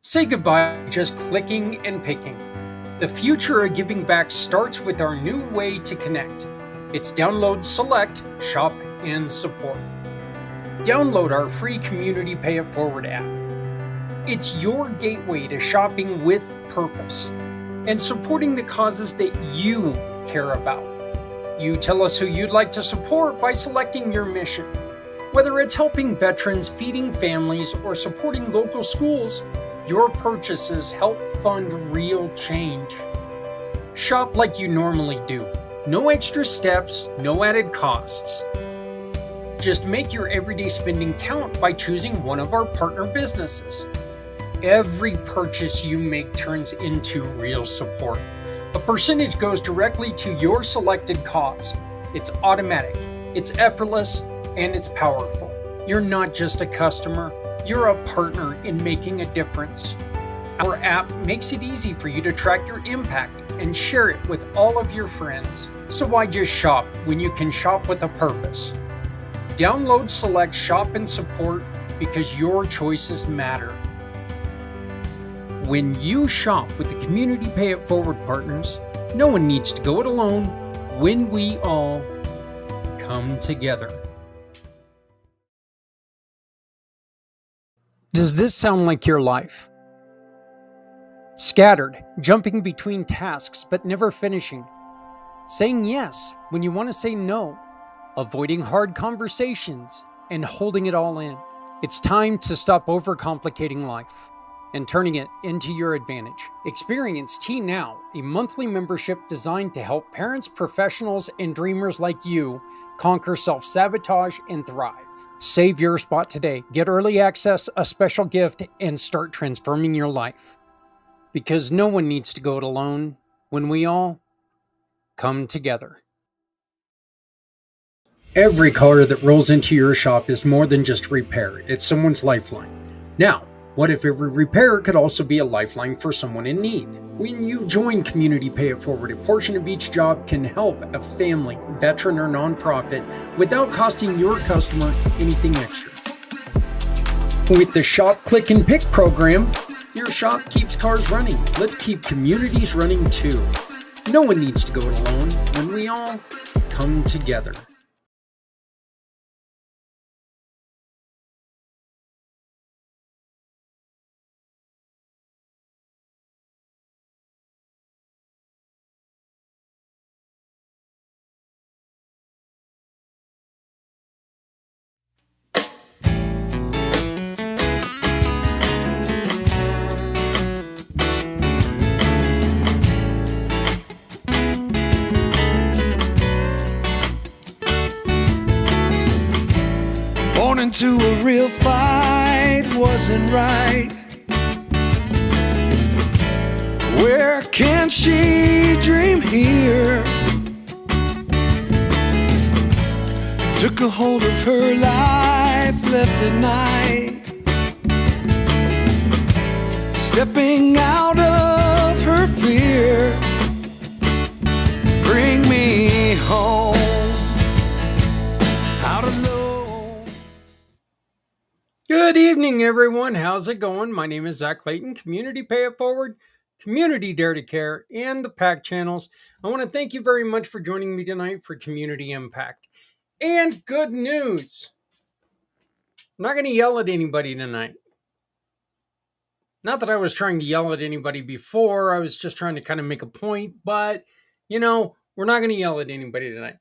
Say goodbye to just clicking and picking. The future of giving back starts with our new way to connect. It's download, select, shop, and support. Download our free Community Pay It Forward app. It's your gateway to shopping with purpose and supporting the causes that you care about. You tell us who you'd like to support by selecting your mission. Whether it's helping veterans, feeding families, or supporting local schools, your purchases help fund real change. Shop like you normally do. No extra steps, no added costs. Just make your everyday spending count by choosing one of our partner businesses. Every purchase you make turns into real support. A percentage goes directly to your selected cause. It's automatic, it's effortless, and it's powerful. You're not just a customer, you're a partner in making a difference. Our app makes it easy for you to track your impact and share it with all of your friends. So why just shop when you can shop with a purpose? Download, select, shop, and support because your choices matter. When you shop with the Community Pay It Forward partners, no one needs to go it alone when we all come together. Does this sound like your life? Scattered, jumping between tasks but never finishing. Saying yes when you want to say no. Avoiding hard conversations and holding it all in. It's time to stop overcomplicating life and turning it into your advantage. Experience T Now, a monthly membership designed to help parents, professionals, and dreamers like you conquer self-sabotage and thrive. Save your spot today. Get early access, a special gift, and start transforming your life. Because no one needs to go it alone when we all come together. Every car that rolls into your shop is more than just a repair. It's someone's lifeline. Now, what if every repair could also be a lifeline for someone in need? When you join Community Pay It Forward, a portion of each job can help a family, veteran, or nonprofit without costing your customer anything extra. With the Shop, Click, and Pick program, your shop keeps cars running. Let's keep communities running too. No one needs to go it alone when we all come together. Born into a real fight wasn't right. Where can she dream here? Took a hold of her life, left at night, stepping out of her fear. Bring me home, out alone. Good evening, everyone. How's it going? My name is Zach Clayton, Community Pay It Forward, Community Dare to Care, and the PAC channels. I want to thank you very much for joining me tonight for Community Impact. And good news. I'm not going to yell at anybody tonight. Not that I was trying to yell at anybody before. I was just trying to kind of make a point. But, we're not going to yell at anybody tonight.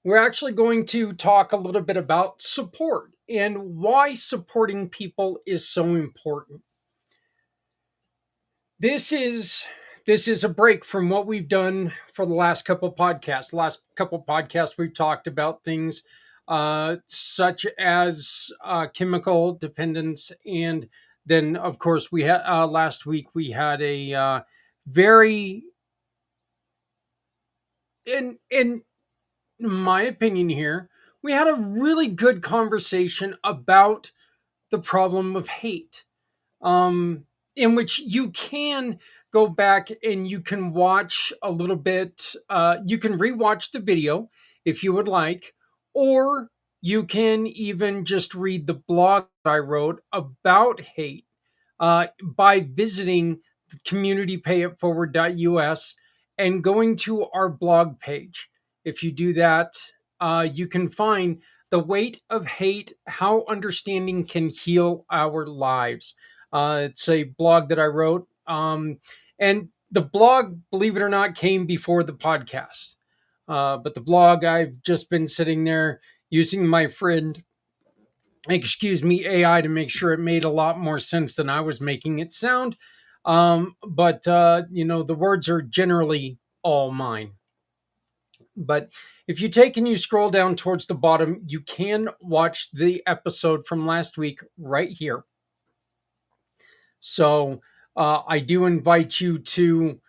We're actually going to talk a little bit about support and why supporting people is so important. This is a break from what we've done for the last couple of podcasts. Last couple of podcasts, we've talked about things such as chemical dependence, and then, of course, we had last week we had a very, in my opinion, here we had a really good conversation about the problem of hate. In which you can go back and you can watch a little bit. You can rewatch the video if you would like, or you can even just read the blog I wrote about hate. by visiting communitypayitforward.us and going to our blog page. If you do that, you can find The Weight of Hate: How Understanding Can Heal Our Lives. It's a blog that I wrote. And the blog, believe it or not, came before the podcast. But the blog, I've just been sitting there using my friend, AI to make sure it made a lot more sense than I was making it sound. But the words are generally all mine. But if you take and you scroll down towards the bottom, you can watch the episode from last week right here. So I do invite you to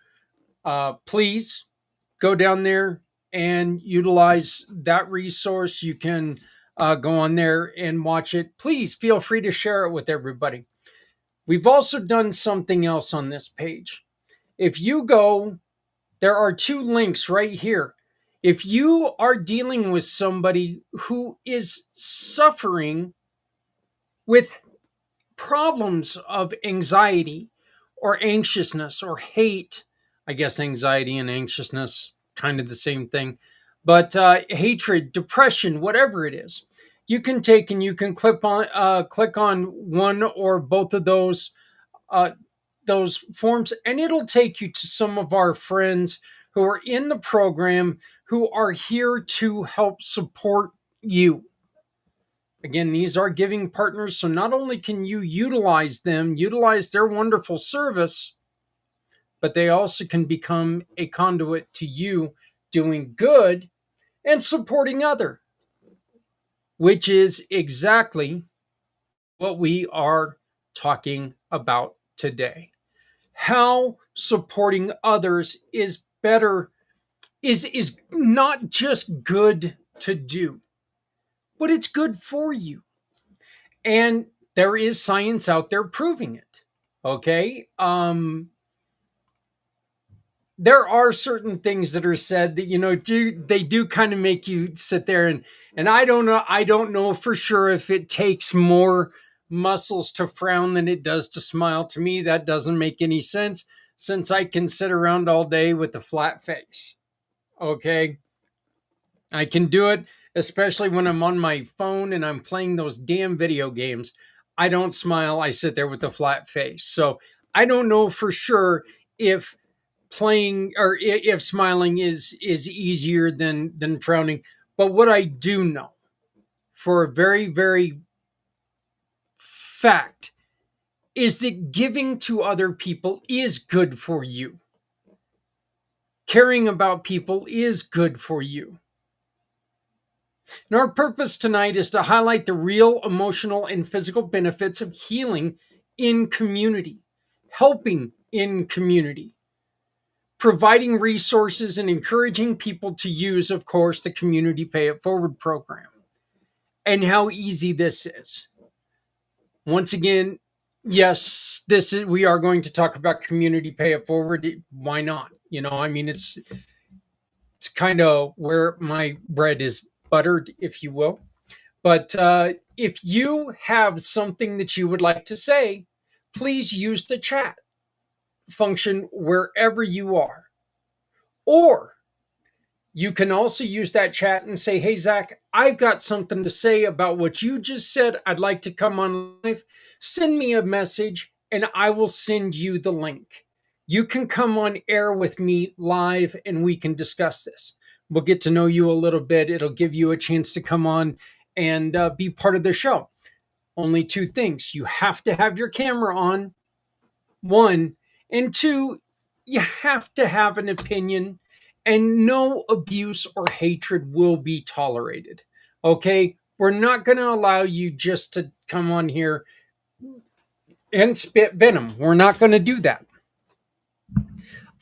please go down there and utilize that resource. You can go on there and watch it. Please feel free to share it with everybody. We've also done something else on this page. If you go, there are 2 links right here. If you are dealing with somebody who is suffering with problems of anxiety or anxiousness or hate, I guess anxiety and anxiousness, kind of the same thing, but hatred, depression, whatever it is, you can take and you can click on one or both of those forms, and it'll take you to some of our friends who are in the program who are here to help support you. Again, these are giving partners, so not only can you utilize their wonderful service, but they also can become a conduit to you doing good and supporting other, which is exactly what we are talking about today. How supporting others is better, is not just good to do, but it's good for you. And there is science out there proving it. Okay. There are certain things that are said that, they do kind of make you sit there and I don't know for sure if it takes more muscles to frown than it does to smile. To me, that doesn't make any sense, since I can sit around all day with a flat face. Okay. I can do it, especially when I'm on my phone and I'm playing those damn video games. I don't smile. I sit there with a flat face. So I don't know for sure if playing or if smiling is easier than frowning. But what I do know for a very, very fact is that giving to other people is good for you. Caring about people is good for you. And our purpose tonight is to highlight the real emotional and physical benefits of healing in community, helping in community, providing resources and encouraging people to use, of course, the Community Pay It Forward program, and how easy this is. Once again, yes, we are going to talk about Community Pay It Forward. Why not? It's kind of where my bread is buttered, if you will. But if you have something that you would like to say, please use the chat function wherever you are. Or you can also use that chat and say, hey, Zach, I've got something to say about what you just said. I'd like to come on live. Send me a message and I will send you the link. You can come on air with me live and we can discuss this. We'll get to know you a little bit. It'll give you a chance to come on and be part of the show. Only 2 things. You have to have your camera on, 1, and 2, you have to have an opinion, and no abuse or hatred will be tolerated. Okay? We're not going to allow you just to come on here and spit venom. We're not going to do that.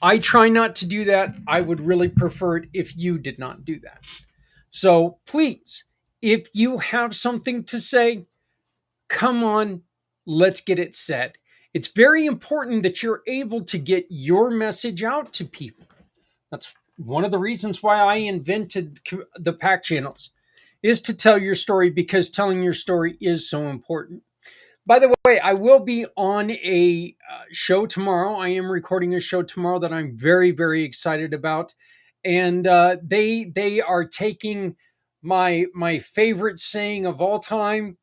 I try not to do that. I would really prefer it if you did not do that. So please, if you have something to say, come on, let's get it said. It's very important that you're able to get your message out to people. That's one of the reasons why I invented the PAC channels, is to tell your story, because telling your story is so important. By the way, I will be on a show tomorrow. I am recording a show tomorrow that I'm very, very excited about, and they are taking my favorite saying of all time,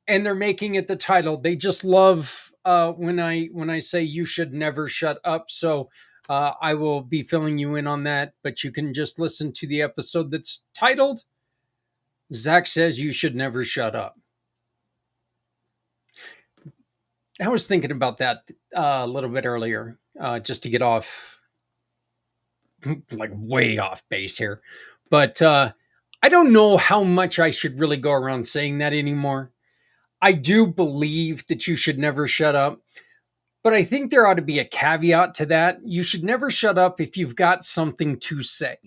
and they're making it the title. They just love when I say you should never shut up. So I will be filling you in on that, but you can just listen to the episode that's titled "Zach Says You Should Never Shut Up." I was thinking about that a little bit earlier, just to get off, like way off base here. But I don't know how much I should really go around saying that anymore. I do believe that you should never shut up, but I think there ought to be a caveat to that. You should never shut up if you've got something to say.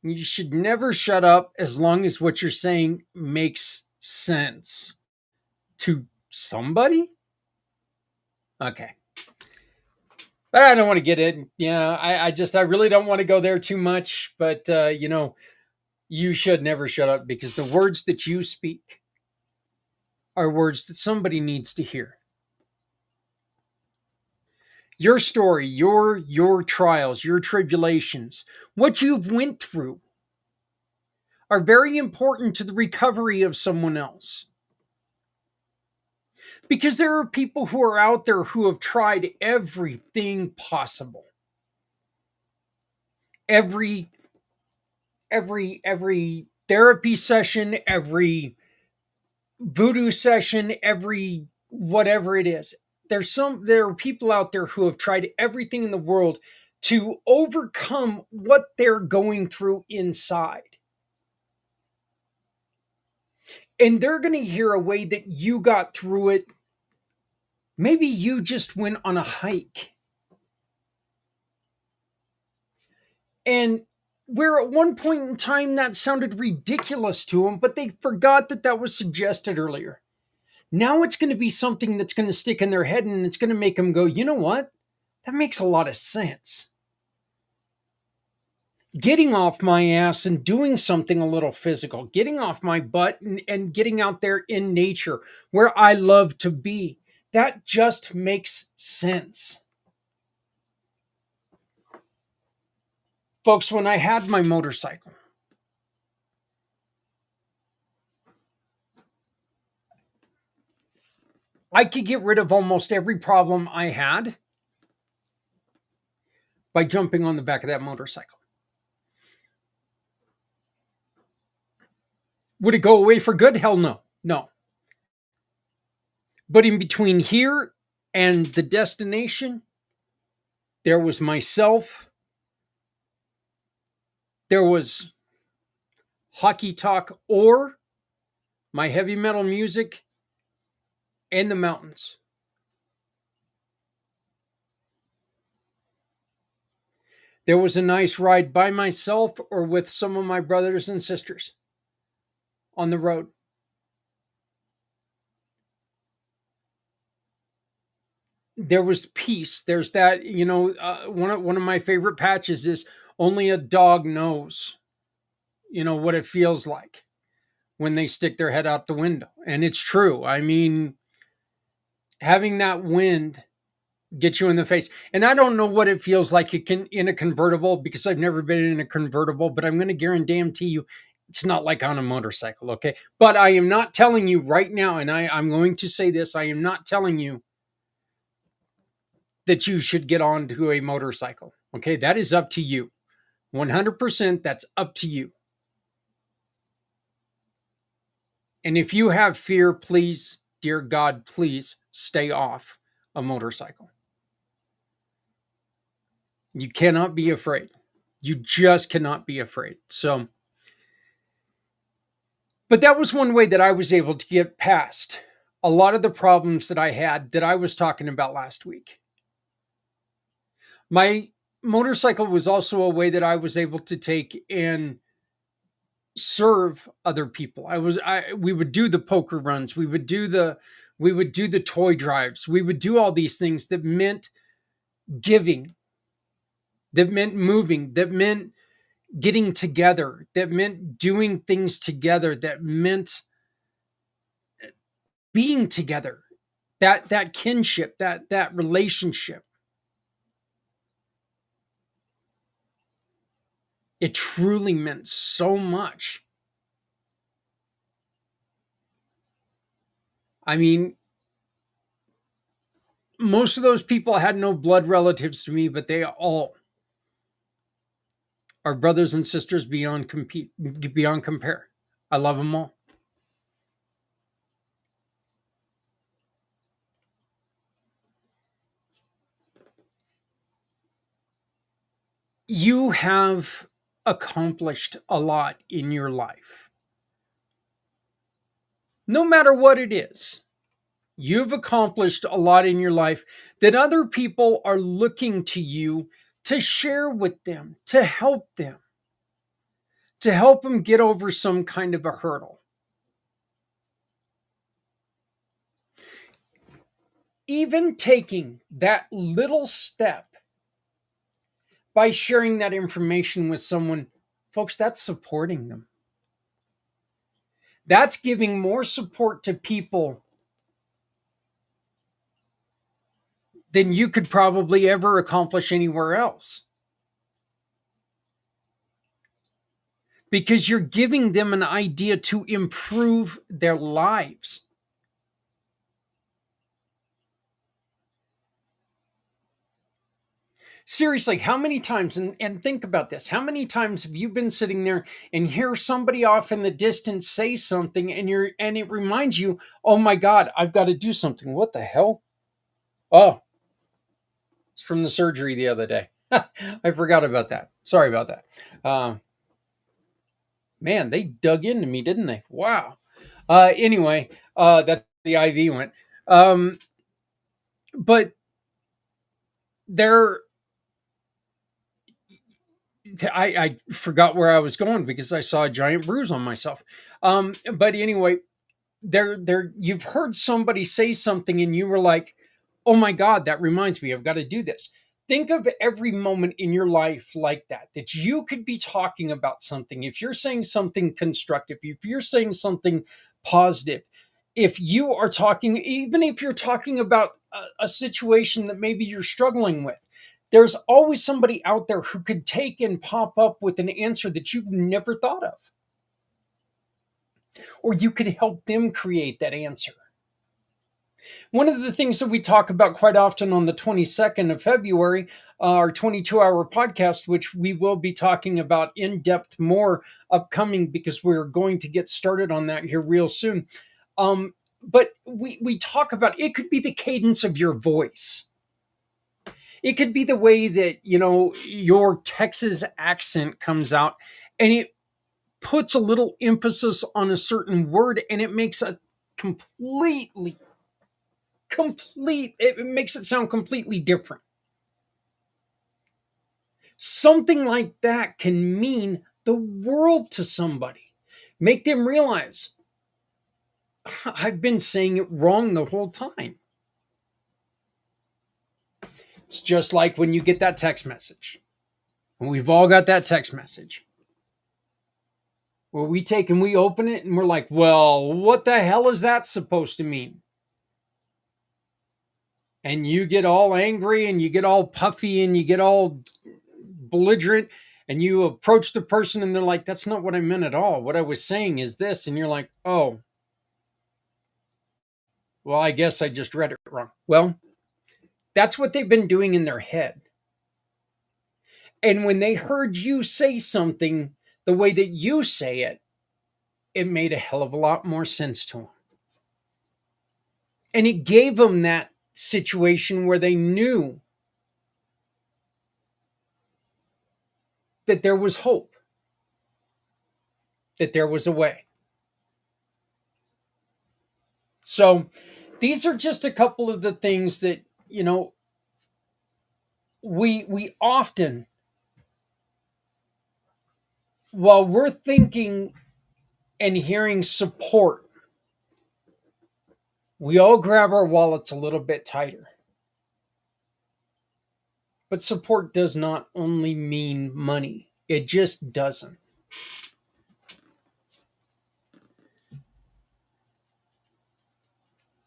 You should never shut up as long as what you're saying makes sense to somebody. Okay. But I don't want to get in. Yeah, I really don't want to go there too much. But, you should never shut up because the words that you speak are words that somebody needs to hear. Your story, your trials, your tribulations, what you've went through are very important to the recovery of someone else. Because there are people who are out there who have tried everything possible. Every therapy session, every voodoo session, every whatever it is. There are people out there who have tried everything in the world to overcome what they're going through inside. And they're going to hear a way that you got through it. Maybe you just went on a hike. And where at one point in time that sounded ridiculous to them, but they forgot that that was suggested earlier. Now it's going to be something that's going to stick in their head and it's going to make them go, you know what? That makes a lot of sense. Getting off my ass and doing something a little physical, getting off my butt and getting out there in nature where I love to be. That just makes sense. Folks, when I had my motorcycle, I could get rid of almost every problem I had by jumping on the back of that motorcycle. Would it go away for good? Hell no. No. But in between here and the destination, there was myself. There was hockey talk or my heavy metal music and the mountains. There was a nice ride by myself or with some of my brothers and sisters on the road. There was peace. There's that, one of my favorite patches is only a dog knows, what it feels like when they stick their head out the window. And it's true. I mean, having that wind get you in the face. And I don't know what it feels like in a convertible because I've never been in a convertible, but I'm going to guarantee you it's not like on a motorcycle, okay? But I am not telling you right now, and I'm going to say this, I am not telling you that you should get onto a motorcycle, okay? That is up to you. 100% that's up to you. And if you have fear, please, dear God, please stay off a motorcycle. You cannot be afraid. You just cannot be afraid. So, but that was one way that I was able to get past a lot of the problems that I had that I was talking about last week. My motorcycle was also a way that I was able to take and serve other people. We would do the poker runs, we would do the toy drives, we would do all these things that meant giving, that meant moving, that meant getting together, that meant doing things together, that meant being together, that kinship, that relationship. It truly meant so much. I mean, most of those people had no blood relatives to me, but they all are brothers and sisters beyond compare. I love them all. You have accomplished a lot in your life. No matter what it is, you've accomplished a lot in your life that other people are looking to you to share with them, to help them get over some kind of a hurdle. Even taking that little step by sharing that information with someone, folks, that's supporting them. That's giving more support to people than you could probably ever accomplish anywhere else. Because you're giving them an idea to improve their lives. Seriously, how many times, and think about this, how many times have you been sitting there and hear somebody off in the distance say something and it reminds you, oh my God, I've got to do something. What the hell? Oh, it's from the surgery the other day. I forgot about that. Sorry about that. Man, they dug into me, didn't they? Wow. Anyway, that the IV went. But there, I forgot where I was going because I saw a giant bruise on myself. But anyway, you've heard somebody say something and you were like, oh my God, that reminds me, I've got to do this. Think of every moment in your life like that you could be talking about something. If you're saying something constructive, if you're saying something positive, if you are talking, even if you're talking about a situation that maybe you're struggling with, there's always somebody out there who could take and pop up with an answer that you've never thought of. Or you could help them create that answer. One of the things that we talk about quite often on the 22nd of February, our 22-hour podcast, which we will be talking about in depth more upcoming because we're going to get started on that here real soon. But we talk about, it could be the cadence of your voice. It could be the way that, your Texas accent comes out and it puts a little emphasis on a certain word and it makes a it makes it sound completely different. Something like that can mean the world to somebody. Make them realize, I've been saying it wrong the whole time. It's just like when you get that text message. And we've all got that text message. Where we take and we open it and we're like, well, what the hell is that supposed to mean? And you get all angry and you get all puffy and you get all belligerent and you approach the person and they're like, that's not what I meant at all. What I was saying is this. And you're like, oh, well, I guess I just read it wrong. Well, that's what they've been doing in their head. And when they heard you say something the way that you say it, it made a hell of a lot more sense to them. And it gave them that situation where they knew that there was hope, that there was a way. So these are just a couple of the things that, we often, while we're thinking and hearing support, we all grab our wallets a little bit tighter. But support does not only mean money. It just doesn't.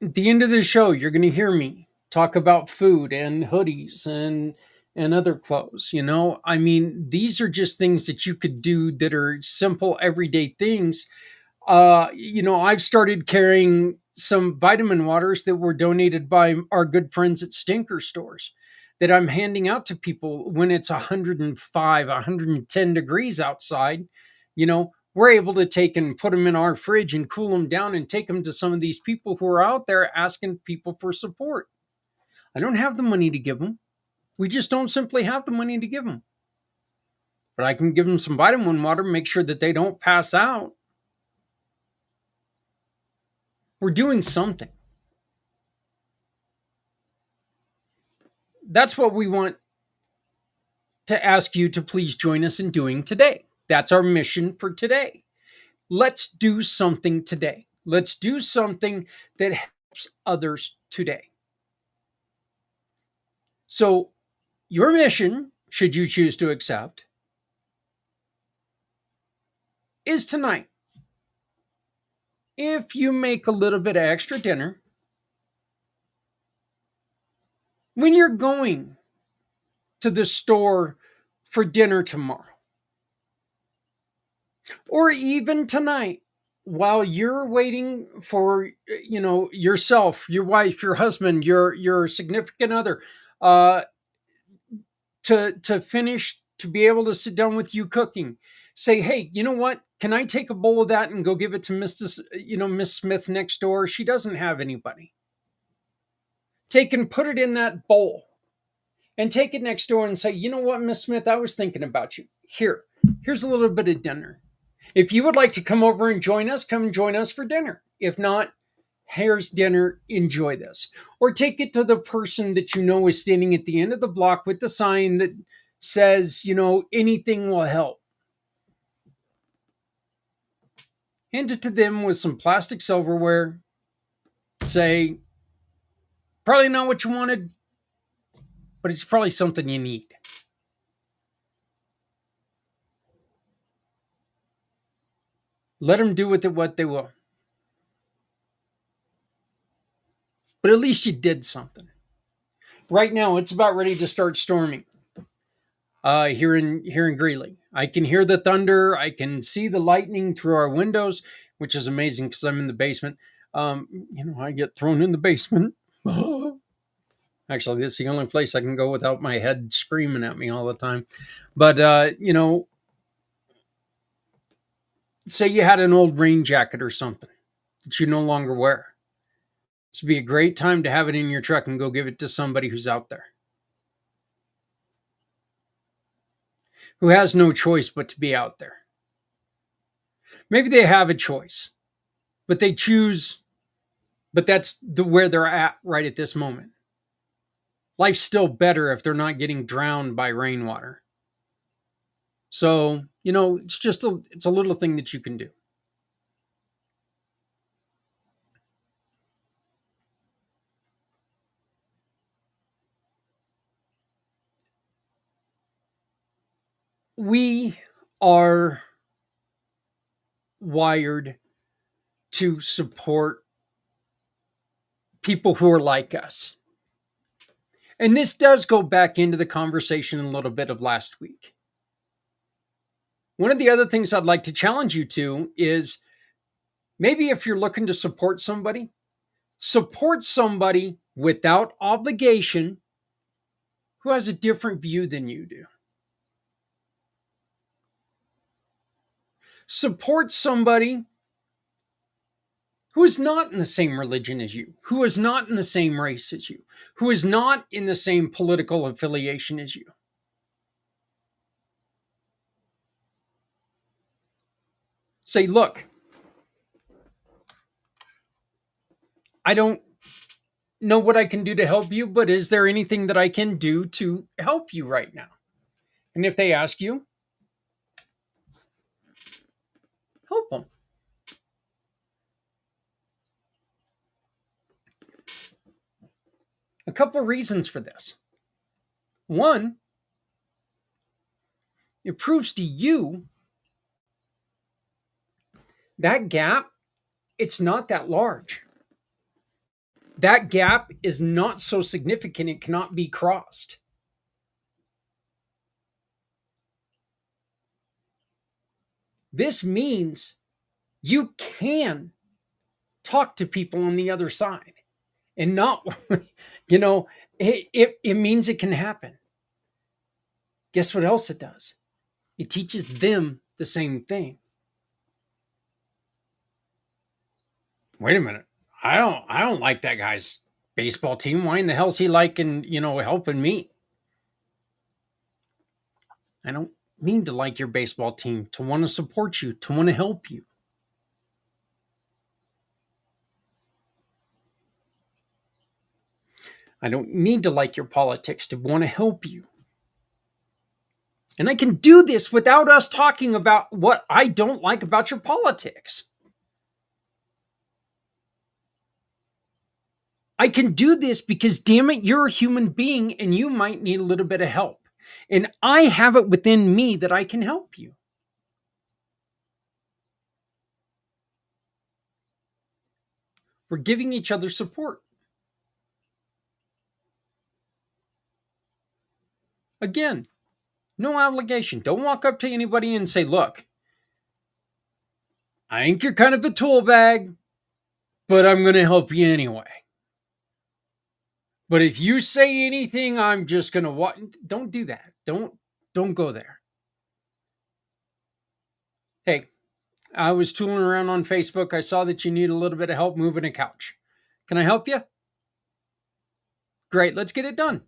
At the end of the show, you're going to hear me talk about food and hoodies and other clothes. I mean, these are just things that you could do that are simple everyday things. I've started carrying some vitamin waters that were donated by our good friends at Stinker Stores that I'm handing out to people when it's 105, 110 degrees outside. We're able to take and put them in our fridge and cool them down and take them to some of these people who are out there asking people for support. I don't have the money to give them. We just don't simply have the money to give them. But I can give them some vitamin water, make sure that they don't pass out. We're doing something. That's what we want to ask you to please join us in doing today. That's our mission for today. Let's do something today. Let's do something that helps others today. So, your mission, should you choose to accept, is tonight. If you make a little bit of extra dinner, when you're going to the store for dinner tomorrow, or even tonight, while you're waiting for yourself, your wife, your husband, your significant other, uh, to finish, to be able to sit down with you cooking, say, hey, you know what? Can I take a bowl of that and go give it to Miss Smith next door? She doesn't have anybody. Take and put it in that bowl and take it next door and say, you know what, Miss Smith, I was thinking about you. Here's a little bit of dinner. If you would like to come over and join us, come join us for dinner. If not, here's dinner. Enjoy this. Or take it to the person that you know is standing at the end of the block with the sign that says, anything will help. Hand it to them with some plastic silverware. Say, probably not what you wanted, but it's probably something you need. Let them do with it what they will. But at least you did something. Right now, it's about ready to start storming. Here in Greeley, I can hear the thunder. I can see the lightning through our windows, which is amazing because I'm in the basement. I get thrown in the basement. Actually, this is the only place I can go without my head screaming at me all the time. But say you had an old rain jacket or something that you no longer wear. This would be a great time to have it in your truck and go give it to somebody who's out there, who has no choice but to be out there. Maybe they have a choice, but they choose, but that's where they're at right at this moment. Life's still better if they're not getting drowned by rainwater. So, it's a little thing that you can do. We are wired to support people who are like us. And this does go back into the conversation a little bit of last week. One of the other things I'd like to challenge you to is maybe if you're looking to support somebody without obligation who has a different view than you do. Support somebody who is not in the same religion as you, who is not in the same race as you, who is not in the same political affiliation as you. Say, look, I don't know what I can do to help you, but is there anything that I can do to help you right now? And if they ask you, help them. A couple of reasons for this. One, it proves to you that gap, it's not that large. that gap is not so significant it cannot be crossed. This means you can talk to people on the other side and not, it means it can happen. Guess what else it does? It teaches them the same thing. Wait a minute. I don't like that guy's baseball team. Why in the hell's he liking, helping me? I don't mean to like your baseball team, to want to support you, to want to help you. I don't need to like your politics to want to help you. And I can do this without us talking about what I don't like about your politics. I can do this because, damn it, you're a human being and you might need a little bit of help. And I have it within me that I can help you. We're giving each other support. Again, no obligation. Don't walk up to anybody and say, look, I think you're kind of a tool bag, but I'm going to help you anyway. But if you say anything, I'm just going to don't do that. Don't go there. Hey, I was tooling around on Facebook. I saw that you need a little bit of help moving a couch. Can I help you? Great, let's get it done.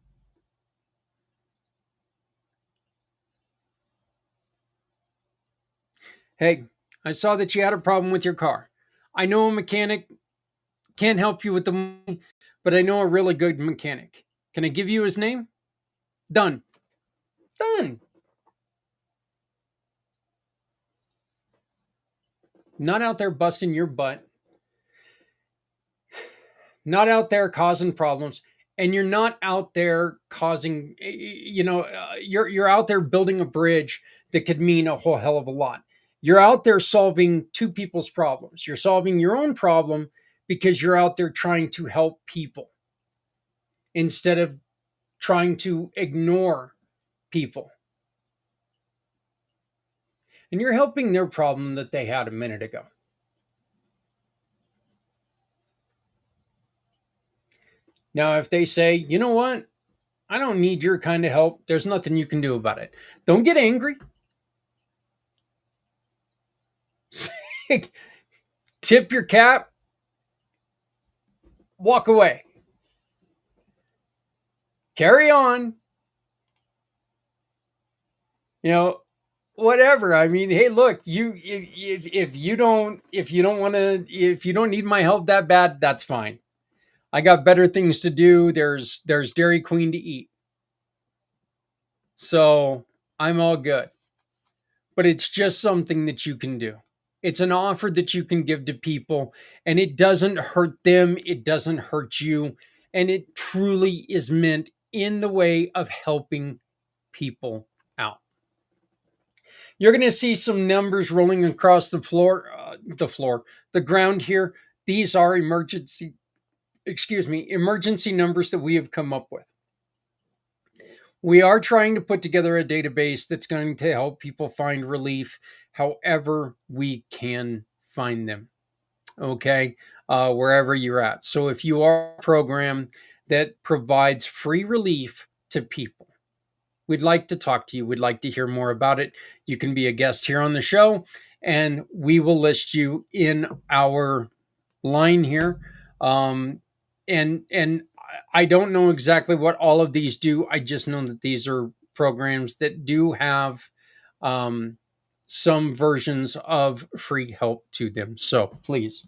Hey, I saw that you had a problem with your car. I know a mechanic, can't help you with the money, but I know a really good mechanic. Can I give you his name? Done. Done. Not out there busting your butt. Not out there causing problems. And you're not out there causing, you're out there building a bridge that could mean a whole hell of a lot. You're out there solving two people's problems. You're solving your own problem because you're out there trying to help people instead of trying to ignore people. And you're helping their problem that they had a minute ago. Now, if they say, you know what? I don't need your kind of help. There's nothing you can do about it. Don't get angry. Tip your cap. Walk away. Carry on. Whatever. I mean, hey, look, if you don't need my help that bad, that's fine. I got better things to do. There's Dairy Queen to eat. So I'm all good. But it's just something that you can do. It's an offer that you can give to people, and it doesn't hurt them. It doesn't hurt you. And it truly is meant in the way of helping people out. You're going to see some numbers rolling across the ground here. These are emergency numbers that we have come up with. We are trying to put together a database that's going to help people find relief however we can find them. Okay, wherever you're at. So if you are a program that provides free relief to people, we'd like to talk to you. We'd like to hear more about it. You can be a guest here on the show, and we will list you in our line here. And I don't know exactly what all of these do. I just know that these are programs that do have some versions of free help to them. So please,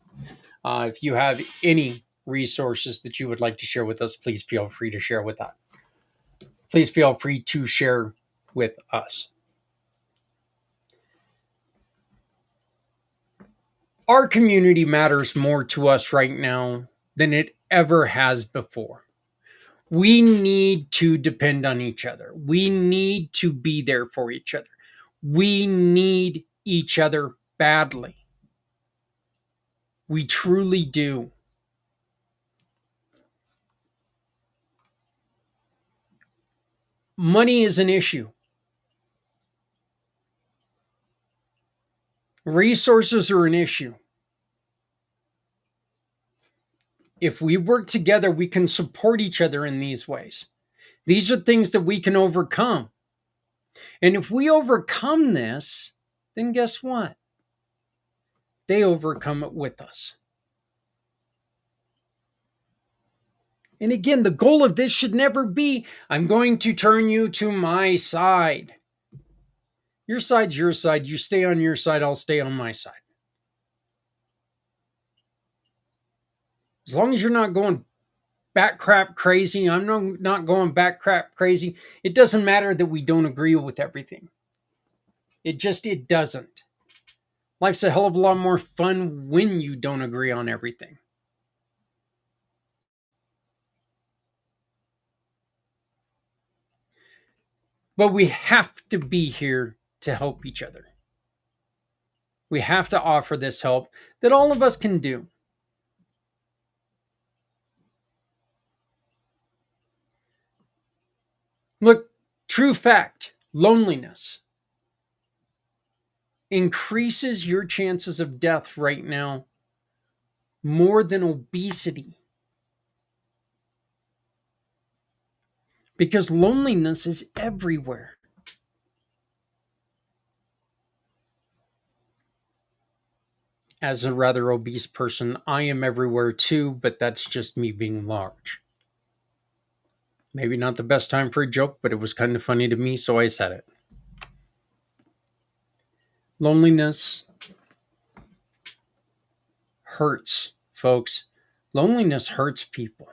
if you have any resources that you would like to share with us, please feel free to share with us. Please feel free to share with us. Our community matters more to us right now than it ever has before. We need to depend on each other. We need to be there for each other. We need each other badly. We truly do. Money is an issue. Resources are an issue. If we work together, we can support each other in these ways. These are things that we can overcome. And if we overcome this, then guess what? They overcome it with us. And again, the goal of this should never be, I'm going to turn you to my side. Your side's your side. You stay on your side, I'll stay on my side. As long as you're not going bat crap crazy, I'm not going bat crap crazy. It doesn't matter that we don't agree with everything. It doesn't. Life's a hell of a lot more fun when you don't agree on everything. But we have to be here to help each other. We have to offer this help that all of us can do. Look, true fact, loneliness increases your chances of death right now more than obesity. Because loneliness is everywhere. As a rather obese person, I am everywhere too, but that's just me being large. Maybe not the best time for a joke, but it was kind of funny to me, so I said it. Loneliness hurts, folks. Loneliness hurts people.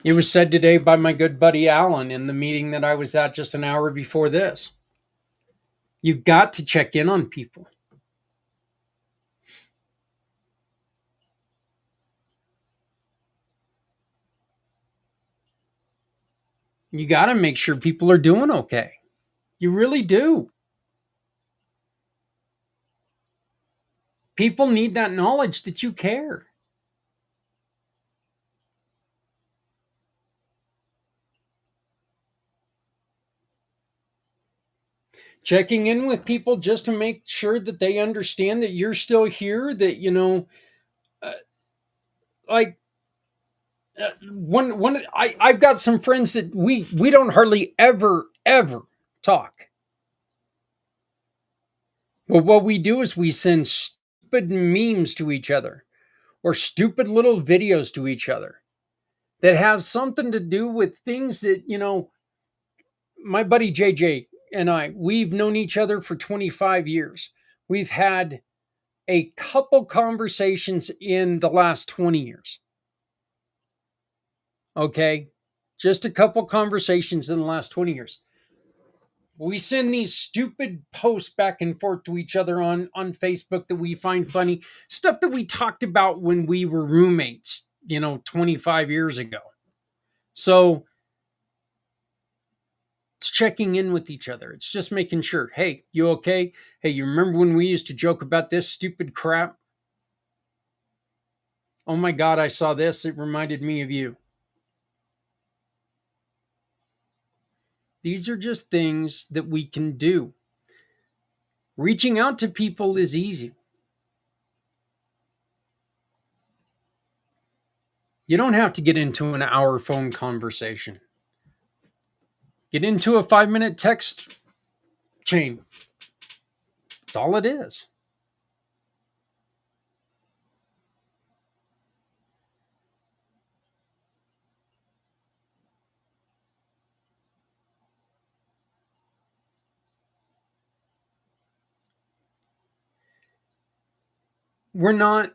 It was said today by my good buddy Alan in the meeting that I was at just an hour before this. You've got to check in on people. You got to make sure people are doing okay. You really do. People need that knowledge that you care. Checking in with people just to make sure that they understand that you're still here, that, I've got some friends that we don't hardly ever talk. But what we do is we send stupid memes to each other or stupid little videos to each other that have something to do with things that, my buddy JJ and we've known each other for 25 years. We've had a couple conversations in the last 20 years. Okay? Just a couple conversations in the last 20 years. We send these stupid posts back and forth to each other on Facebook that we find funny. Stuff that we talked about when we were roommates, 25 years ago. So it's checking in with each other. It's just making sure, hey, you okay? Hey, you remember when we used to joke about this stupid crap? Oh my God, I saw this. It reminded me of you. These are just things that we can do. Reaching out to people is easy. You don't have to get into an hour phone conversation. Get into a 5-minute text chain. That's all it is. We're not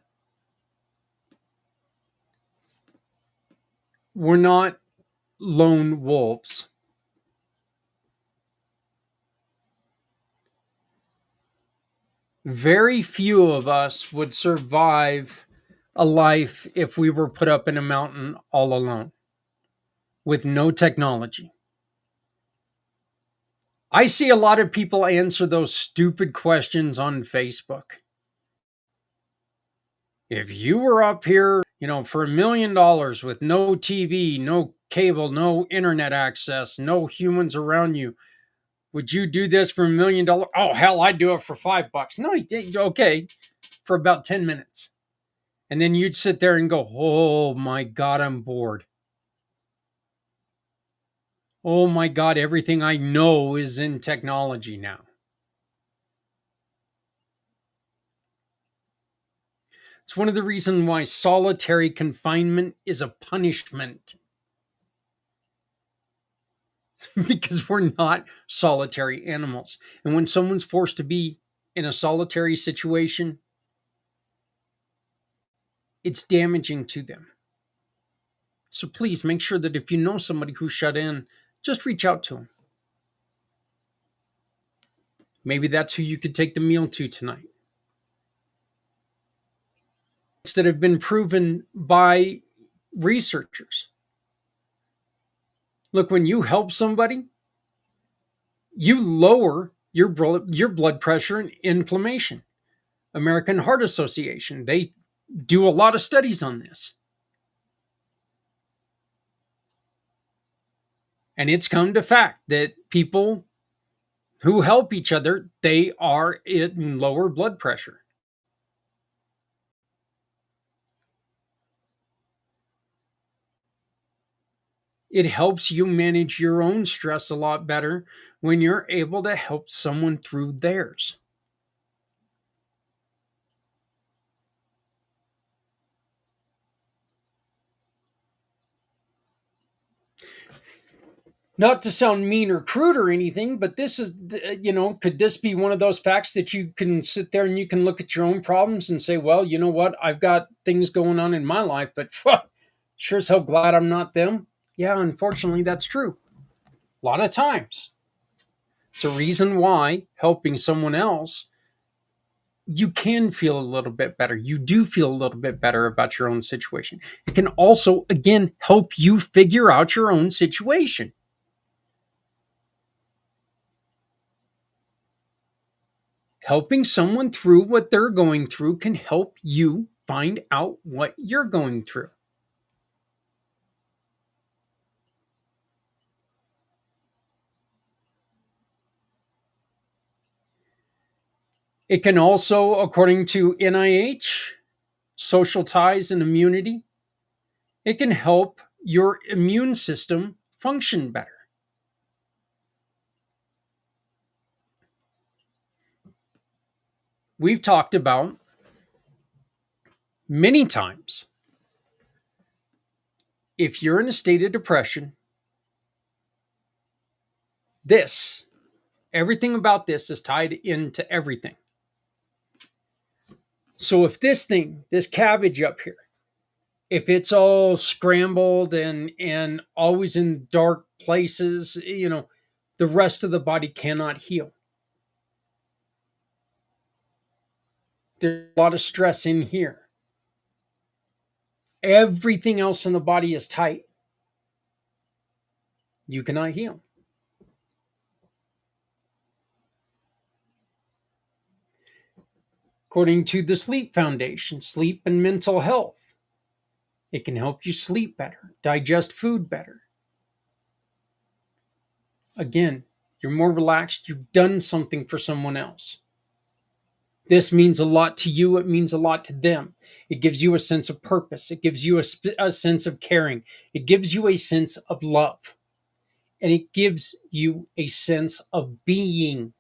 lone wolves. Very few of us would survive a life if we were put up in a mountain all alone with no technology. I see a lot of people answer those stupid questions on Facebook. If you were up here For $1 million with no TV, no cable, no internet access, no humans around you, would you do this for $1 million? Oh, hell, I'd do it for $5. No, he did. Okay, for about 10 minutes. And then you'd sit there and go, oh my God, I'm bored. Oh my God, everything I know is in technology now. It's one of the reasons why solitary confinement is a punishment. Because we're not solitary animals. And when someone's forced to be in a solitary situation, it's damaging to them. So please make sure that if you know somebody who's shut in, just reach out to them. Maybe that's who you could take the meal to tonight. That have been proven by researchers. Look, when you help somebody, you lower your blood pressure and inflammation. American Heart Association, they do a lot of studies on this. And it's come to fact that people who help each other, they are in lower blood pressure. It helps you manage your own stress a lot better when you're able to help someone through theirs. Not to sound mean or crude or anything, but this is, could this be one of those facts that you can sit there and you can look at your own problems and say, well, you know what? I've got things going on in my life, but sure as hell glad I'm not them. Yeah, unfortunately, that's true. A lot of times. It's a reason why helping someone else, you can feel a little bit better. You do feel a little bit better about your own situation. It can also, again, help you figure out your own situation. Helping someone through what they're going through can help you find out what you're going through. It can also, according to NIH, Social Ties and Immunity, it can help your immune system function better. We've talked about many times, if you're in a state of depression, everything about this is tied into everything. So if this cabbage up here, if it's all scrambled and always in dark places, the rest of the body cannot heal. There's a lot of stress in here. Everything else in the body is tight. You cannot heal. According to the Sleep Foundation, Sleep and Mental Health, it can help you sleep better, digest food better. Again, you're more relaxed. You've done something for someone else. This means a lot to you. It means a lot to them. It gives you a sense of purpose. It gives you a sense of caring. It gives you a sense of love. And it gives you a sense of being.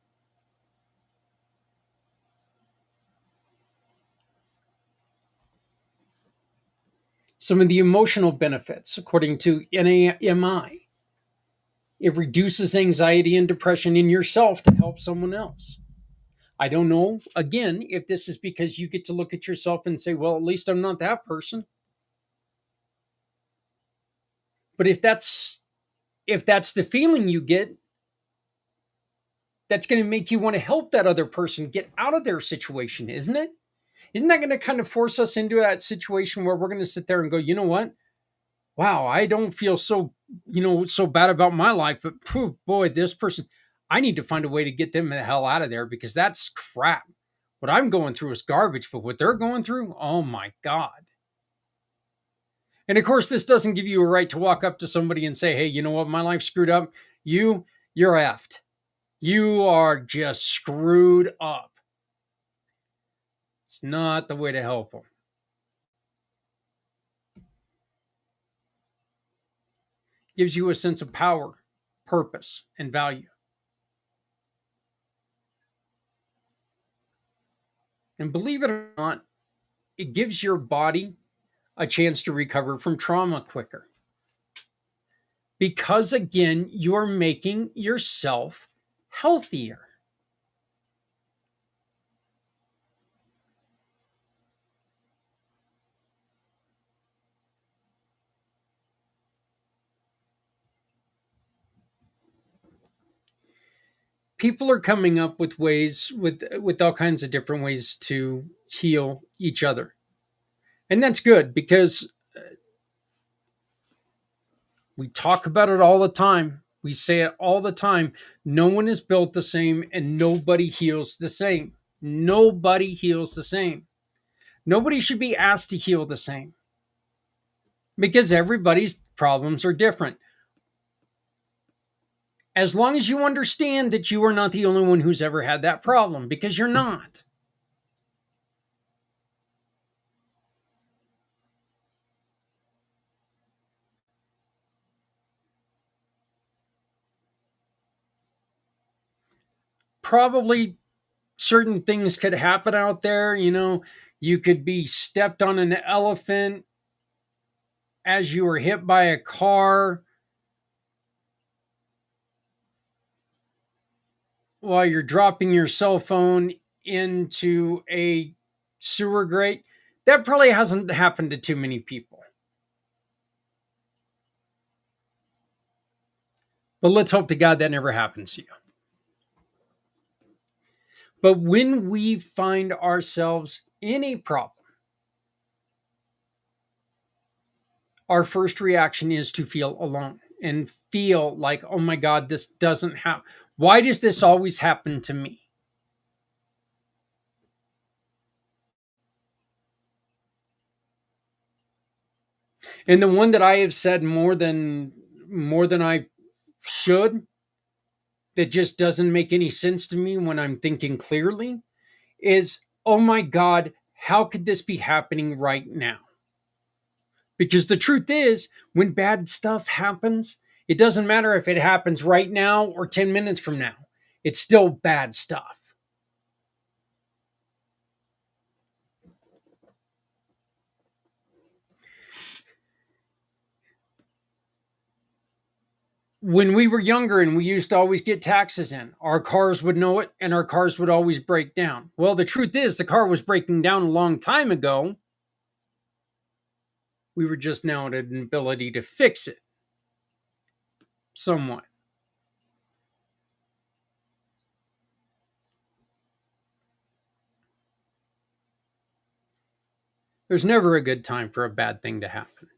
Some of the emotional benefits, according to NAMI, it reduces anxiety and depression in yourself to help someone else. I don't know, again, if this is because you get to look at yourself and say, well, at least I'm not that person. But if that's the feeling you get, that's going to make you want to help that other person get out of their situation, isn't it? Isn't that going to kind of force us into that situation where we're going to sit there and go, you know what? Wow, I don't feel so bad about my life, but boy, this person, I need to find a way to get them the hell out of there because that's crap. What I'm going through is garbage, but what they're going through, oh my God. And of course, this doesn't give you a right to walk up to somebody and say, hey, you know what? My life screwed up. You're effed. You are just screwed up. It's not the way to help them. Gives you a sense of power, purpose, and value. And believe it or not, it gives your body a chance to recover from trauma quicker. Because again, you're making yourself healthier. People are coming up with ways, with all kinds of different ways to heal each other. And that's good because we talk about it all the time. We say it all the time. No one is built the same and nobody heals the same. Nobody heals the same. Nobody should be asked to heal the same because everybody's problems are different. As long as you understand that you are not the only one who's ever had that problem, because you're not. Probably certain things could happen out there. You could be stepped on an elephant as you were hit by a car while you're dropping your cell phone into a sewer grate. That probably hasn't happened to too many people. But let's hope to God that never happens to you. But when we find ourselves in a problem, our first reaction is to feel alone and feel like, oh my God, this doesn't happen. Why does this always happen to me? And the one that I have said more than I should, that just doesn't make any sense to me when I'm thinking clearly, is, oh my God, how could this be happening right now? Because the truth is, when bad stuff happens, it doesn't matter if it happens right now or 10 minutes from now. It's still bad stuff. When we were younger and we used to always get taxes in, our cars would know it and our cars would always break down. Well, the truth is, the car was breaking down a long time ago. We were just now at an ability to fix it somewhat. There's never a good time for a bad thing to happen.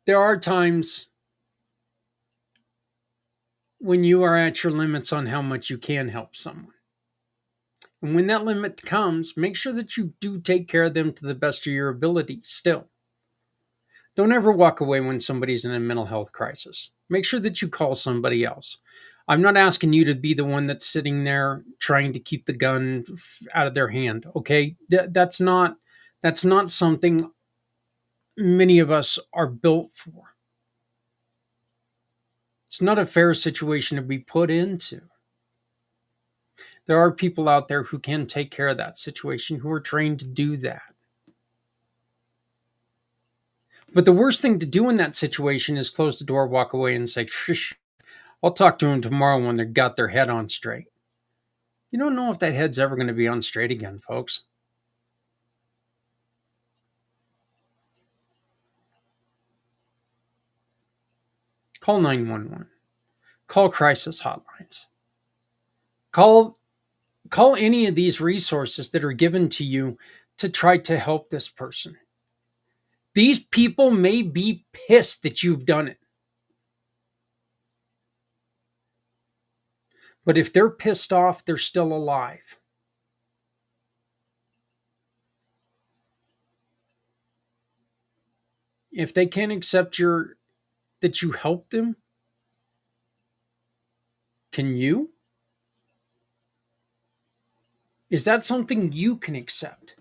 There are times when you are at your limits on how much you can help someone. And when that limit comes, make sure that you do take care of them to the best of your ability still. Don't ever walk away when somebody's in a mental health crisis. Make sure that you call somebody else. I'm not asking you to be the one that's sitting there trying to keep the gun out of their hand, okay? That's not something many of us are built for. It's not a fair situation to be put into. There are people out there who can take care of that situation, who are trained to do that. But the worst thing to do in that situation is close the door, walk away, and say, I'll talk to them tomorrow when they've got their head on straight. You don't know if that head's ever going to be on straight again, folks. Call 911. Call crisis hotlines. Call any of these resources that are given to you to try to help this person. These people may be pissed that you've done it. But if they're pissed off, they're still alive. If they can't accept that you help them, can you? Is that something you can accept?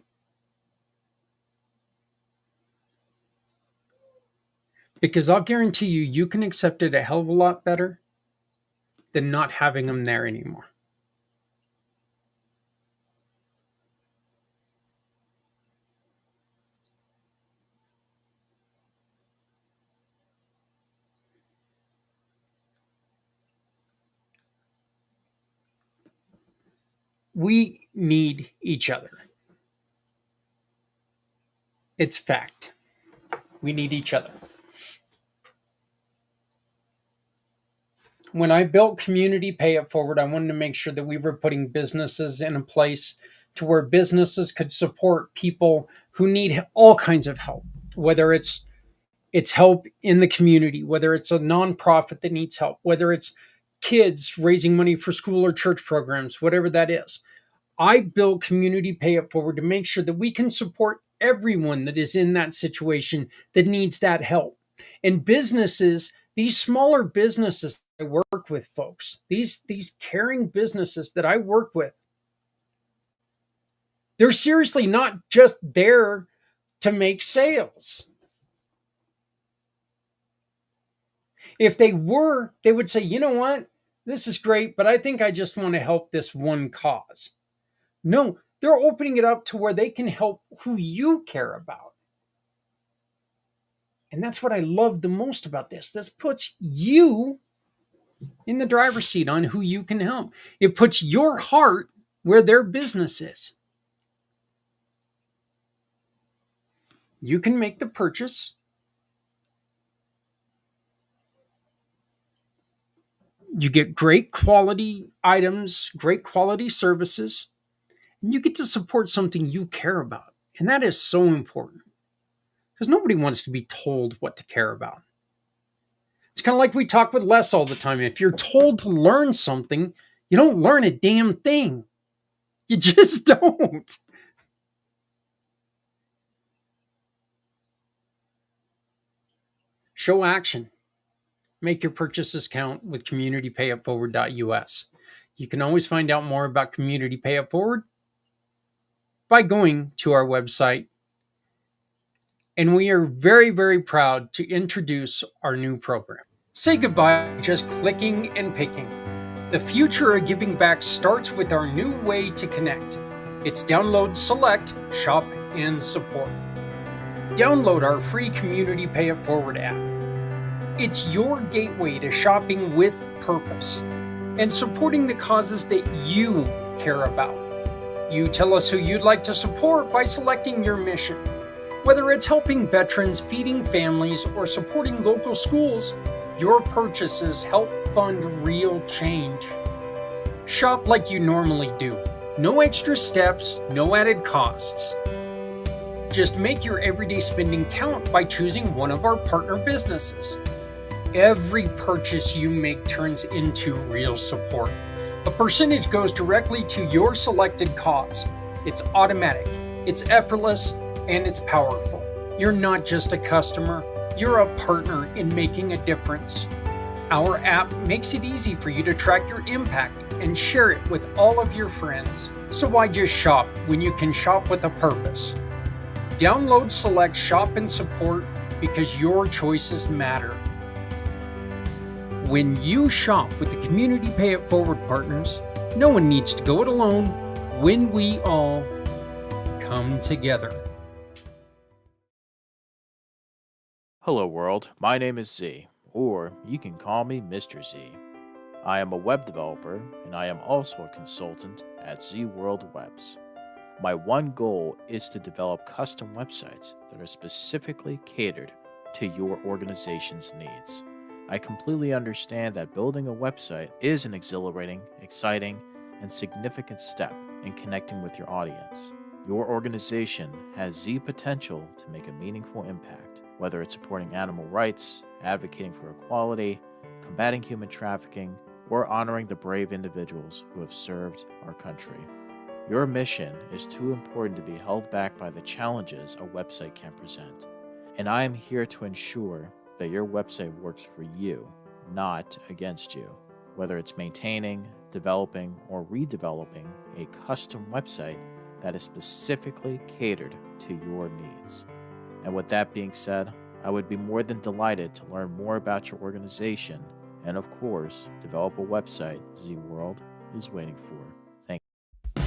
Because I'll guarantee you, you can accept it a hell of a lot better than not having them there anymore. We need each other. It's fact. We need each other. When I built Community Pay It Forward, I wanted to make sure that we were putting businesses in a place to where businesses could support people who need all kinds of help, whether it's help in the community, whether it's a nonprofit that needs help, whether it's kids raising money for school or church programs, whatever that is. I built Community Pay It Forward to make sure that we can support everyone that is in that situation that needs that help. And businesses, these smaller businesses that I work with, folks, these caring businesses that I work with, they're seriously not just there to make sales. If they were, they would say, you know what? This is great, but I think I just want to help this one cause. No, they're opening it up to where they can help who you care about. And that's what I love the most about this. This puts you in the driver's seat on who you can help. It puts your heart where their business is. You can make the purchase. You get great quality items, great quality services, and you get to support something you care about. And that is so important because nobody wants to be told what to care about. It's kind of like we talk with Les all the time. If you're told to learn something, you don't learn a damn thing. You just don't. Show action. Make your purchases count with communitypayitforward.us. You can always find out more about Community Pay It Forward by going to our website. And we are very, very proud to introduce our new program. Say goodbye just clicking and picking. The future of giving back starts with our new way to connect. It's download, select, shop, and support. Download our free Community Pay It Forward app. It's your gateway to shopping with purpose and supporting the causes that you care about. You tell us who you'd like to support by selecting your mission. Whether it's helping veterans, feeding families, or supporting local schools, your purchases help fund real change. Shop like you normally do. No extra steps, no added costs. Just make your everyday spending count by choosing one of our partner businesses. Every purchase you make turns into real support. A percentage goes directly to your selected cause. It's automatic, it's effortless, and it's powerful. You're not just a customer, you're a partner in making a difference. Our app makes it easy for you to track your impact and share it with all of your friends. So why just shop when you can shop with a purpose? Download, select, shop, and support because your choices matter. When you shop with the Community Pay It Forward partners, no one needs to go it alone when we all come together. Hello world, my name is Z, or you can call me Mr. Z. I am a web developer and I am also a consultant at Z World Webs. My one goal is to develop custom websites that are specifically catered to your organization's needs. I completely understand that building a website is an exhilarating, exciting, and significant step in connecting with your audience. Your organization has Z potential to make a meaningful impact, whether it's supporting animal rights, advocating for equality, combating human trafficking, or honoring the brave individuals who have served our country. Your mission is too important to be held back by the challenges a website can present. And I am here to ensure that your website works for you, not against you. Whether it's maintaining, developing, or redeveloping a custom website that is specifically catered to your needs. And with that being said, I would be more than delighted to learn more about your organization and, of course, develop a website Z World is waiting for. Thank you.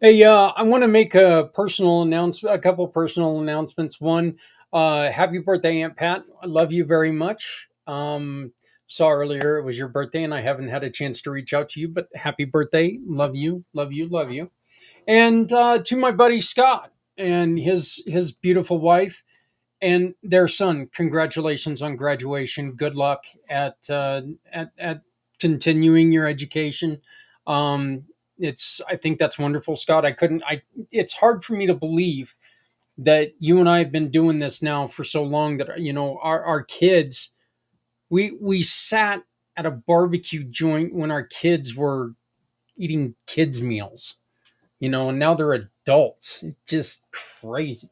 Hey, I want to make a a couple personal announcements. One, happy birthday, Aunt Pat. I love you very much. Saw earlier it was your birthday, and I haven't had a chance to reach out to you, but happy birthday. Love you, love you, love you. And to my buddy Scott and his beautiful wife and their son, congratulations on graduation. Good luck at continuing your education. I think that's wonderful, Scott. It's hard for me to believe that you and I have been doing this now for so long that, our kids, we sat at a barbecue joint when our kids were eating kids meals, and now they're adults. It's just crazy.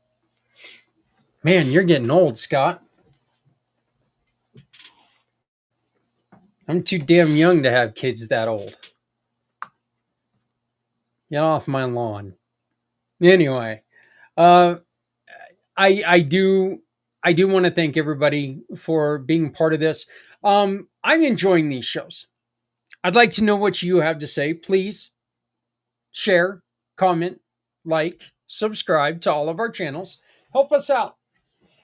Man, you're getting old, Scott. I'm too damn young to have kids that old. Get off my lawn. Anyway, uh, I do want to thank everybody for being part of this. I'm enjoying these shows. I'd like to know what you have to say. Please share, comment, like, subscribe to all of our channels. Help us out.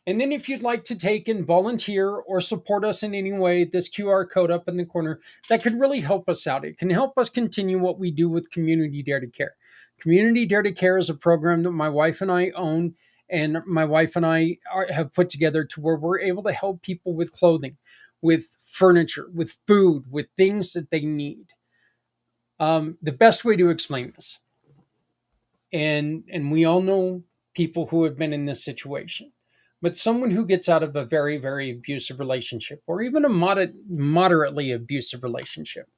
And then if you'd like to take and volunteer or support us in any way, this QR code up in the corner, that could really help us out. It can help us continue what we do with Community Dare to Care. Community Dare to Care is a program that my wife and I own, and my wife and have put together to where we're able to help people with clothing, with furniture, with food, with things that they need. The best way to explain this, and we all know people who have been in this situation, but someone who gets out of a very, very abusive relationship, or even a moderately abusive relationship,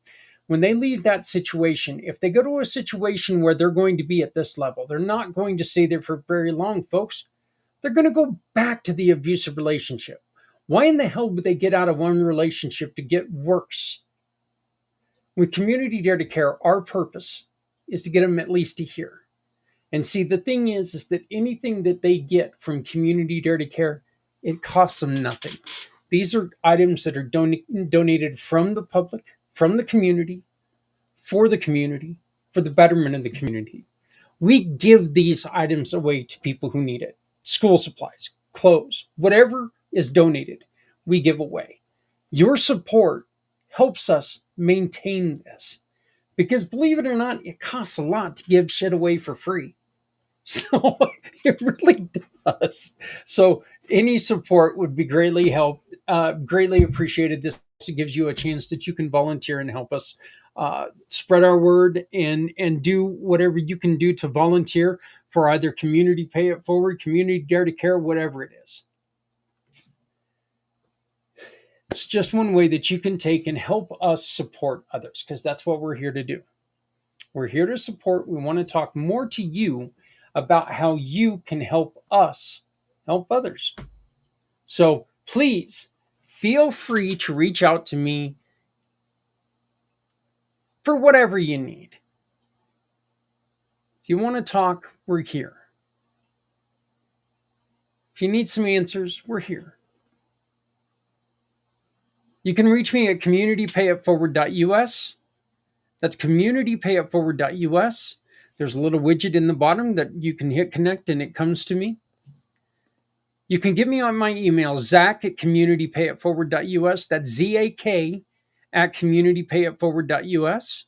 when they leave that situation, if they go to a situation where they're going to be at this level, they're not going to stay there for very long, folks. They're going to go back to the abusive relationship. Why in the hell would they get out of one relationship to get worse? With Community Dare to Care, our purpose is to get them at least to here. And see, the thing is that anything that they get from Community Dare to Care, it costs them nothing. These are items that are donated from the public, from the community, for the betterment of the community. We give these items away to people who need it. School supplies, clothes, whatever is donated, we give away. Your support helps us maintain this. Because believe it or not, it costs a lot to give shit away for free. So it really does. So any support would be greatly appreciated. This gives you a chance that you can volunteer and help us spread our word and do whatever you can do to volunteer for either Community Pay It Forward, Community Dare to Care, whatever it is. It's just one way that you can take and help us support others, because that's what we're here to do. We're here to support. We want to talk more to you about how you can help us help others. So please feel free to reach out to me for whatever you need. If you want to talk, we're here. If you need some answers, we're here. You can reach me at communitypayitforward.us. That's communitypayitforward.us. There's a little widget in the bottom that you can hit connect and it comes to me. You can get me on my email, zach@communitypayitforward.us. That's ZAK@communitypayitforward.us.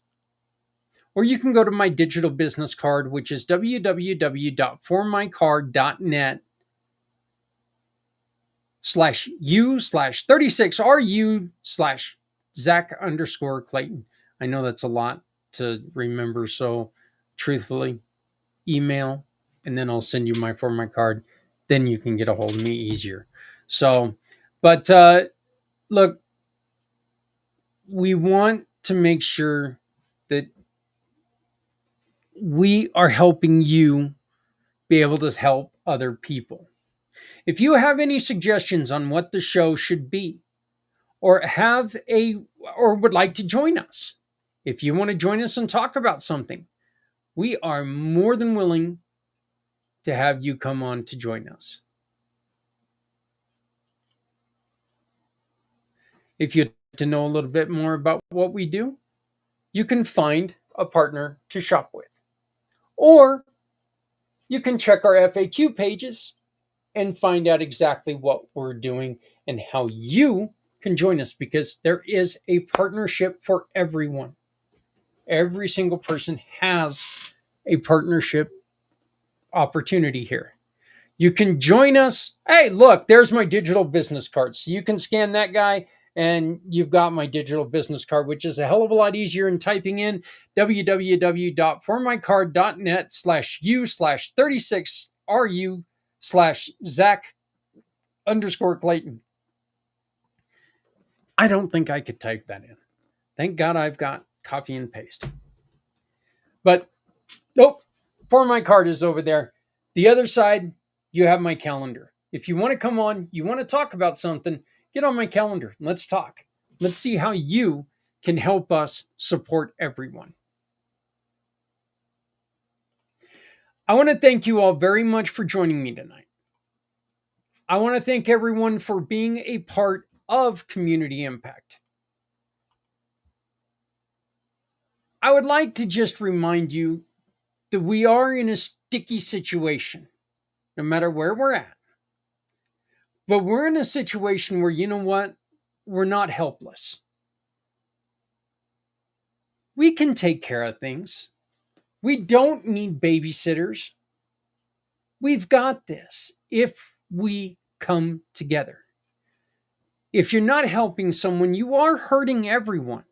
Or you can go to my digital business card, which is www.formycard.net/u/36RU/Zach_Clayton. I know that's a lot to remember, so truthfully, email, and then I'll send you my For My card. Then you can get a hold of me easier. So, but look, we want to make sure that we are helping you be able to help other people. If you have any suggestions on what the show should be, or would like to join us, if you want to join us and talk about something, we are more than willing to have you come on to join us. If you'd like to know a little bit more about what we do, you can find a partner to shop with. Or you can check our FAQ pages and find out exactly what we're doing and how you can join us, because there is a partnership for everyone. Every single person has a partnership opportunity here. You can join us. Hey, look, there's my digital business card. So you can scan that guy and you've got my digital business card, which is a hell of a lot easier than typing in www.formycard.net/u/36RU/Zach_Clayton. I don't think I could type that in. Thank God I've got copy and paste. But nope, For My card is over there. The other side, you have my calendar. If you want to come on, you want to talk about something, get on my calendar. Let's talk. Let's see how you can help us support everyone. I want to thank you all very much for joining me tonight. I want to thank everyone for being a part of Community Impact. I would like to just remind you that we are in a sticky situation, no matter where we're at. But we're in a situation where, you know what? We're not helpless. We can take care of things. We don't need babysitters. We've got this if we come together. If you're not helping someone, you are hurting everyone.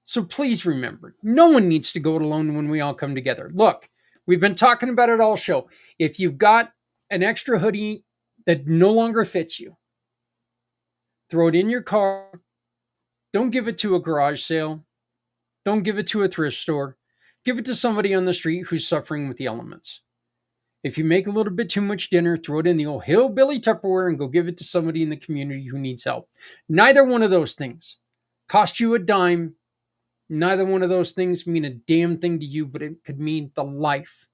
So please remember, no one needs to go it alone when we all come together. Look, we've been talking about it all show. If you've got an extra hoodie that no longer fits you, throw it in your car. Don't give it to a garage sale. Don't give it to a thrift store. Give it to somebody on the street who's suffering with the elements. If you make a little bit too much dinner, throw it in the old hillbilly Tupperware and go give it to somebody in the community who needs help. Neither one of those things cost you a dime. Neither one of those things mean a damn thing to you, but it could mean the life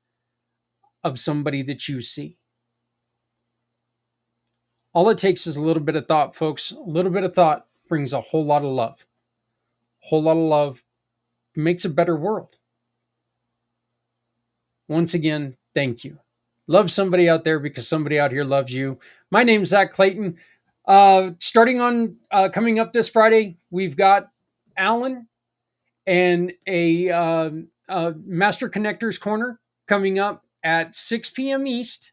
of somebody that you see. All it takes is a little bit of thought, folks. A little bit of thought brings a whole lot of love. A whole lot of love makes a better world. Once again, thank you. Love somebody out there because somebody out here loves you. My name's Zach Clayton. Starting on coming up this Friday, we've got Alan and a Master Connectors Corner coming up at 6 p.m. East,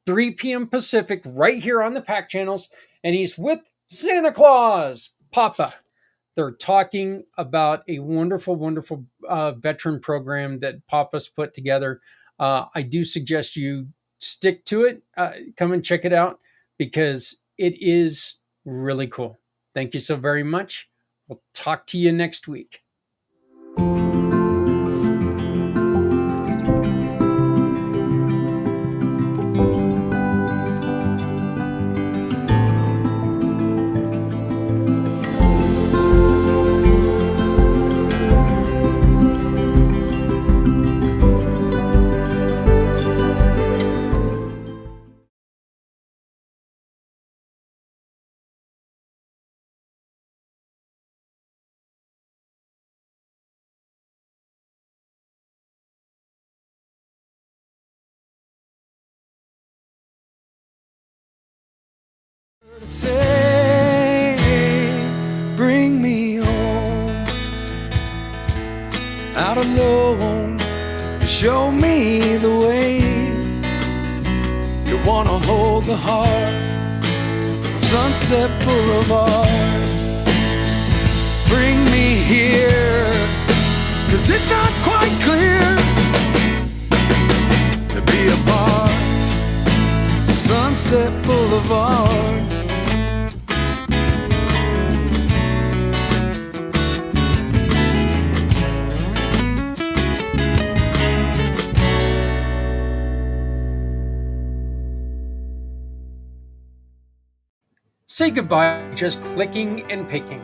3 p.m. Pacific, right here on the PAC channels. And he's with Santa Claus, Papa. They're talking about a wonderful, wonderful veteran program that Papa's put together. I do suggest you stick to it. Come and check it out because it is really cool. Thank you so very much. We'll talk to you next week. Say, bring me home, out alone, show me the way. You wanna hold the heart of Sunset Boulevard. Bring me here, 'cause it's not quite clear to be a part of Sunset Boulevard. Say goodbye just clicking and picking.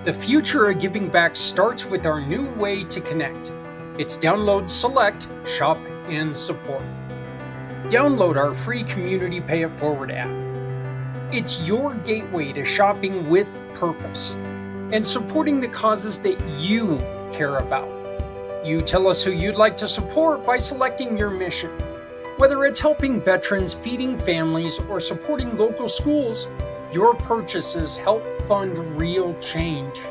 The future of giving back starts with our new way to connect. It's download, select, shop, and support. Download our free community Pay It Forward app. It's your gateway to shopping with purpose and supporting the causes that you care about. You tell us who you'd like to support by selecting your mission. Whether it's helping veterans, feeding families, or supporting local schools, your purchases help fund real change.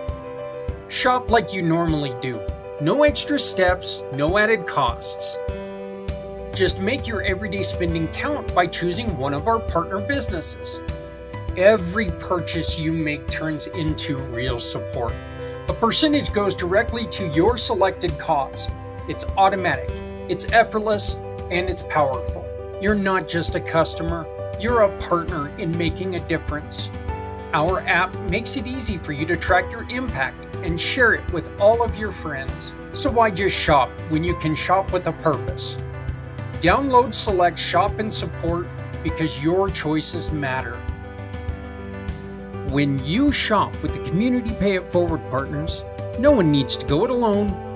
Shop like you normally do. No extra steps, no added costs. Just make your everyday spending count by choosing one of our partner businesses. Every purchase you make turns into real support. A percentage goes directly to your selected cause. It's automatic, it's effortless, and it's powerful. You're not just a customer, you're a partner in making a difference. Our app makes it easy for you to track your impact and share it with all of your friends. So why just shop when you can shop with a purpose? Download, select, shop, and support because your choices matter. When you shop with the Community Pay It Forward partners, no one needs to go it alone.